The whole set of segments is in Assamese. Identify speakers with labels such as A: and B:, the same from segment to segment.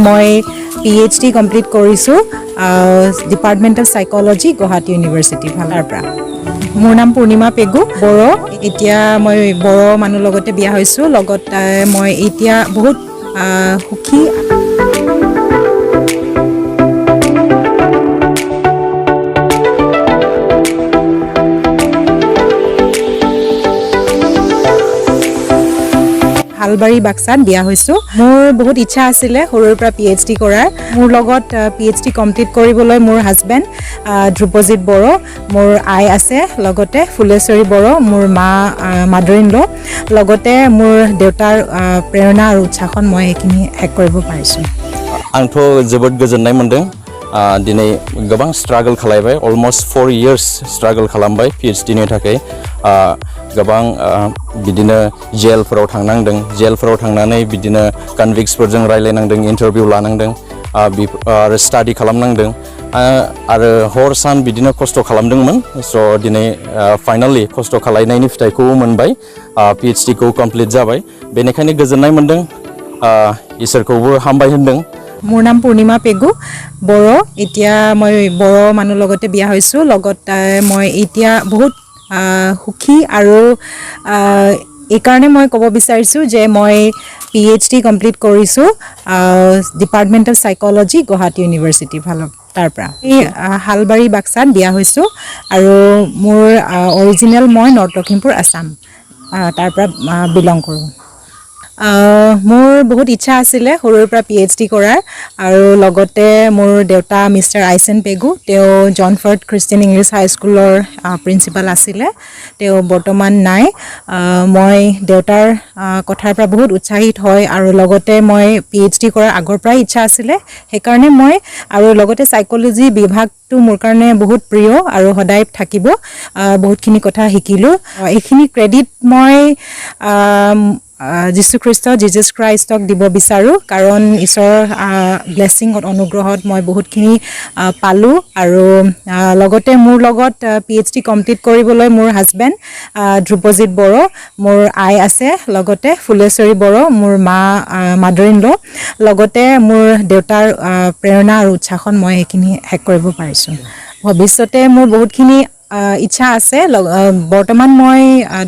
A: মই PhD কমপ্লিট কৰিছো department of psychology Guwahati university ফালৰ পৰা মোৰ নাম পূৰ্ণিমা পেগু বড়ো এতিয়া মই বড়ো মানুহ লগতে বিয়া হৈছো লগত মই এতিয়া বহুত সুখী হালবাৰী বাক্সাত বিয়া হৈছো মোৰ বহুত ইচ্ছা আছিলে সৰুৰ পৰা PhD কৰাৰ মোৰ লগত PhD কমপ্লিট কৰিবলৈ মোৰ হাজবেণ্ড জবwd বড়ো মোৰ আই আছে লগতে ফুলেশ্বৰী বড়ো মোৰ মা মাদাৰ ইন ল লগতে মোৰ দেউতাৰ প্ৰেৰণা আৰু উৎসাহন মই এইখিনি হেক কৰিব পাৰিছো
B: आंथ' जोबोद गोजोननाय मोनदों दिनै गोबां स्ट्रागल खालामबाय अलमोस्ट 4 years स्ट्रागल खालामबाय PhD नि थाखाय गोबां बिदिनो जेलफोराव थांनांदों जेलफोराव थांनानै बिदिनो कनविक्सफोरजों रायलायनांदों इन्टारभिउ लानांदों आरो स्टाडि खालामनांदों आरो हर सान बिदिनो खस्थ' खालामदोंमोन स' दिनै फाइनाली खस्थ' खालामनायनि फिथाइखौ मोनबाय PhD खौ कमप्लिट जाबाय बेनिखायनो गोजोननाय मोनदों इसोरखौबो हामबाय होनदों
A: মোৰ নাম পূৰ্ণিমা পেগু বড়ো এতিয়া মই বড়ো মানুহ লগতে বিয়া হৈছো লগত মই এতিয়া বহুত সুখী আৰু এই কাৰণে মই ক'ব বিচাৰিছো যে মই PhD কমপ্লিট কৰিছো department of psychology Guwahati university ফালৰ তাৰ পৰা হালবাৰী বাক্সাত বিয়া হৈছো আৰু মোৰ অৰিজিনেল মই নৰ্থ লখিমপুৰ আসাম তাৰ পৰা বিলং কৰো মোৰ বহুত ইচ্ছা আছিলে সৰুৰ পৰা PhD কৰাৰ আৰু লগতে মোৰ দেউতা মিষ্টাৰ আইচেন পেগু তেওঁ জনফৰ্ড খ্ৰীষ্টিয়ান ইংলিছ হাই স্কুলৰ প্ৰিন্সিপাল আছিলে তেওঁ বৰ্তমান নাই মই দেউতাৰ কথাৰ পৰা বহুত উৎসাহিত হয় আৰু লগতে মই PhD কৰাৰ আগৰ পৰাই ইচ্ছা আছিলে সেইকাৰণে মই আৰু লগতে সাইকোলজি বিভাগটো মোৰ কাৰণে বহুত প্ৰিয় আৰু সদায় থাকিব বহুতখিনি কথা শিকিলো এইখিনি ক্ৰেডিট মই জিজাছ খ্ৰাইষ্টক দিব বিচাৰো কাৰণ ঈশ্বৰৰ ব্লেছিঙত অনুগ্ৰহত মই বহুতখিনি পালো আৰু লগতে মোৰ লগত PhD কমপ্লিট কৰিবলৈ মোৰ হাজবেণ্ড জবwd বড়ো মোৰ আই আছে লগতে ফুলেশ্বৰী বড়ো মোৰ মা মাদাৰ ইন ল লগতে মোৰ দেউতাৰ প্ৰেৰণা আৰু উৎসাহন মই এইখিনি হেক কৰিব পাৰিছো ভৱিষ্যতে মোৰ বহুতখিনি ইচ্ছা আছে বৰ্তমান মই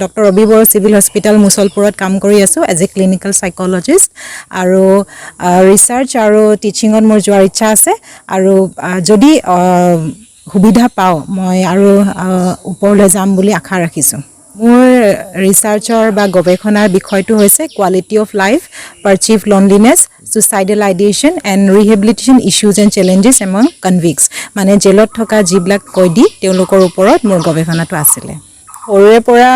A: doctor Rabi Boro civil hospital মুছলপুৰত কাম কৰি আছো এজ এ ক্লিনিকেল সাইকোলজিষ্ট আৰু ৰিসাৰ্চ আৰু টিচিঙত মোৰ যোৱাৰ ইচ্ছা আছে আৰু যদি সুবিধা পাওঁ মই আৰু ওপৰলৈ যাম বুলি আশা ৰাখিছো মোৰ ৰিসাৰ্চৰ বা গৱেষণাৰ বিষয়টো হৈছে quality of life perceived loneliness suicidal ideation and rehabilitation issues and challenges among convicts মানে জেলত থকা যিবিলাক কয়দী তেওঁলোকৰ ওপৰত মোৰ গৱেষণাটো আছিলে সৰুৰে পৰা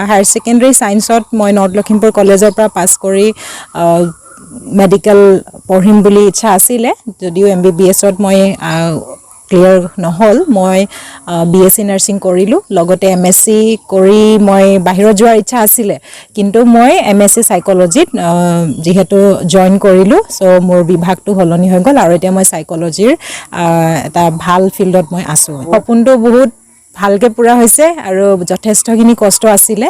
A: হায়াৰ সেকেন্ডাৰী সায়েন্সত মই নৰ্থ লখিমপুৰ কলেজৰ পৰা পাছ কৰি মেডিকেল পঢ়িম বুলি ইচ্ছা আছিলে যদিও MBBS ত মই ক্লিয়াৰ নহল মই BSc নাৰ্ছিং কৰিলো লগতে MSc কৰি মই বাহিৰত যোৱাৰ ইচ্ছা আছিলে কিন্তু মই MSc সাইকোলজিত যেহেতু জয়েন কৰিলো সো মোৰ বিভাগটো হলনি হৈ গল আৰু এতিয়া মই সাইকোলজিৰ এটা ভাল ফিল্ডত মই আছো সপোনটো বহুত ভালকে পুৰা হৈছে আৰু যথেষ্টখিনি কষ্ট আছিলে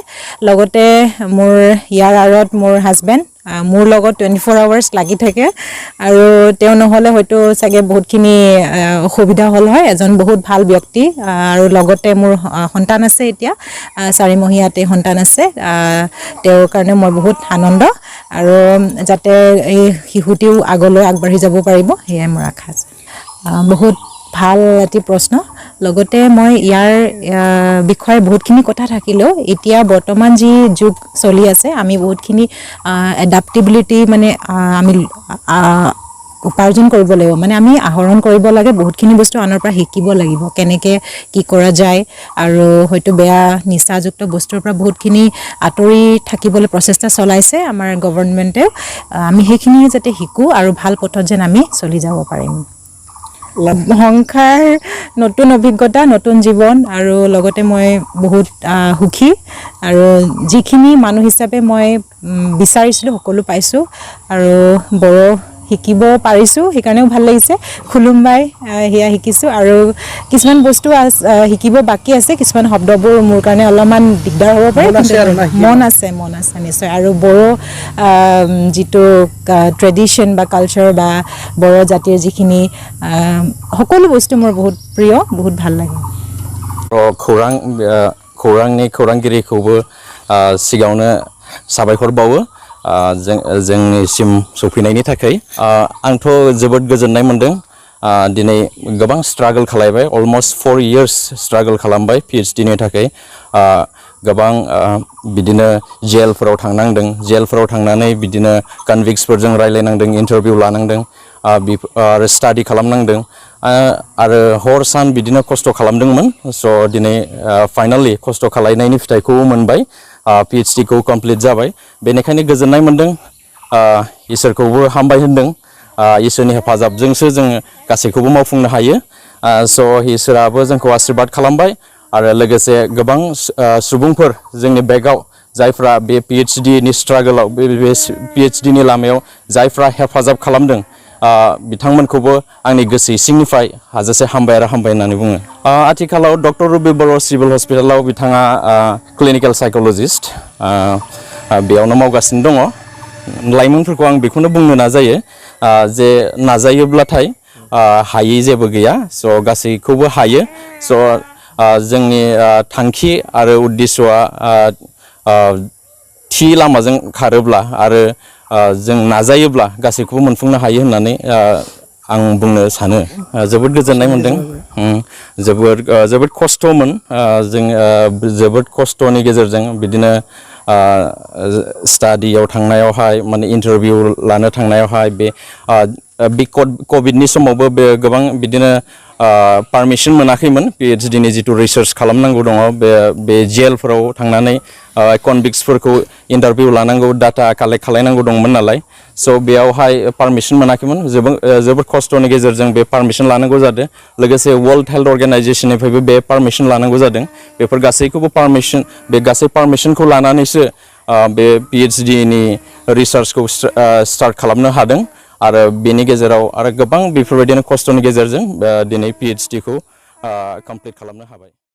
A: লগতে মোৰ ইয়াৰ আৰত মোৰ হাজবেণ্ড মোৰ লগত 24 আৱাৰ্স লাগি থাকে আৰু তেওঁ নহলে হয়তো চাগে বহুতখিনি অসুবিধা হল হয় এজন বহুত ভাল ব্যক্তি আৰু লগতে মোৰ সন্তান আছে এতিয়া 4 মহিয়াতে সন্তান আছে তেওঁৰ কাৰণে মই বহুত আনন্দ আৰু যাতে এই শিশুটিও আগলৈ আগবাঢ়ি যাব পাৰিব হেয়া মোৰ আশা আছে বহুত ভাল এটি প্ৰশ্ন লগতে মই ইয়াৰ বিষয়ে বহুতখিনি কথা থাকিলেও এতিয়া বৰ্তমান যি যুগ চলি আছে আমি বহুতখিনি এডাপ্টেবিলিটি মানে আমি উপাৰ্জন কৰিব লাগিব মানে আমি আহৰণ কৰিব লাগে বহুতখিনি বস্তু আনৰ পৰা শিকিব লাগিব কেনেকে কি কৰা যায় আৰু হয়তো বেয়া নিচাযুক্ত বস্তুৰ পৰা বহুতখিনি আতৰি থাকিবলৈ প্ৰচেষ্টা চলাইছে আমাৰ গৱৰ্ণমেণ্টে আমি সেইখিনি যাতে শিকো আৰু ভাল পথত যেন আমি চলি যাব পাৰিম সংসাৰ নতুন অভিজ্ঞতা নতুন জীৱন আৰু লগতে মই বহুত সুখী আৰু যিখিনি মানুহ হিচাপে মই বিচাৰিছিলো সকলো পাইছো আৰু বড়ো শিকিব পাৰিছোঁ সেইকাৰণেও ভাল লাগিছে খুলুমবাই সেয়া শিকিছোঁ আৰু কিছুমান বস্তু শিকিব বাকী আছে কিছুমান শব্দবোৰ মোৰ কাৰণে অলপমান দিগদাৰ হ'ব পাৰে মন আছে নিশ্চয় আৰু বড়ো যিটো ট্ৰেডিশ্যন বা কালচাৰ বা বড়ো জাতিৰ যিখিনি সকলো বস্তু মোৰ বহুত প্ৰিয় বহুত ভাল লাগে
B: खौरांनि खौरांगिरिखौबो सिगाङावनो साबायखर बावो जोंनिसिम सफैनायनि थाखाय आंथ' जोबोद गोजोननाय मोनदों दिनै गोबां स्ट्रागल खालायबाय अलमस्ट 4 years स्ट्रागल खालामबाय PhD नि थाखाय गोबां बिदिनो जेलफोराव थांनांदों जेलफोराव थांनानै बिदिनो कनविक्सफोरजों रायलायनांदों इन्टारभिउ लानांदों आरो स्टाडि खालामनांदों आरो हर सान बिदिनो खस्थ' खालामदोंमोन स' दिनै फाइनालि खस्थ' खालायनायनि फिथाइखौ मोनबाय PhD खौ कमप्लिट जाबाय बेनिखायनो गोजोननाय मोनदों इसोरखौबो हामबाय होनदों इसोरनि हेफाजाबजोंसो जों गासैखौबो मावफुंनो हायो स' इसोराबो जोंखौ आशीर्बाद खालामबाय आरो लोगोसे गोबां सुबुंफोर जोंनि बेकआव जायफ्रा बे PhD नि स्ट्रागलाव बे PhD नि लामायाव जायफ्रा हेफाजाब खालामदों बिथांमोनखौबो आंनि गोसो सिंनिफ्राय हाजासे हामबाय आरो हामबाय होननानै बुङो आथिखालाव डक्टर रुबि बर' सिभिल हस्पिटालाव बिथाङा क्लिनिकेल साइक'लजिस्ट बेयावनो मावगासिनो दङ लाइमोनफोरखौ आं बेखौनो बुंनो नाजायो जे नाजायोब्लाथाय हायै जेबो गैया स' गासैखौबो हायो स' जोंनि थांखि आरो उद्देश्यआ थि लामाजों खारोब्ला आरो जों नाजायोब्ला गासैखौबो मोनफुंनो हायो होननानै आं बुंनो सानो जोबोद गोजोननाय मोनदों जोबोद खस्थ'मोन जों जोबोद खस्थ'नि गेजेरजों बिदिनो स्टाडियाव थांनायावहाय माने इन्टारभिउ लानो थांनायावहाय बे कभिडनि समावबो बे गोबां बिदिनो पारमिसन मोनाखैमोन PhD नि जिथु रिसार्च खालामनांगौ दङ बे जेलफोराव थांनानै कनभिक्सफोरखौ इन्टारभिउ लानांगौ डाटा कालेक्ट खालायनांगौ दंमोन नालाय स' बेयावहाय पारमिसन मोनाखैमोन जोबोद खस्थ'नि गेजेरजों बे पारमिसन लानांगौ जादों लोगोसे वर्ल्ड हेल्थ अर्गेनाइजेसननिफ्रायबो बे पारमिसन लानांगौ जादों बेफोर गासैखौबो पारमिसनखौ लानानैसो बे PhD नि रिसार्चखौ स्टार्ट खालामनो हादों आरो बेनि गेजेराव आरो गोबां बेफोरबायदिनो खस्थ'नि गेजेरजों दिनै PhD खौ कमप्लिट खालामनो हाबाय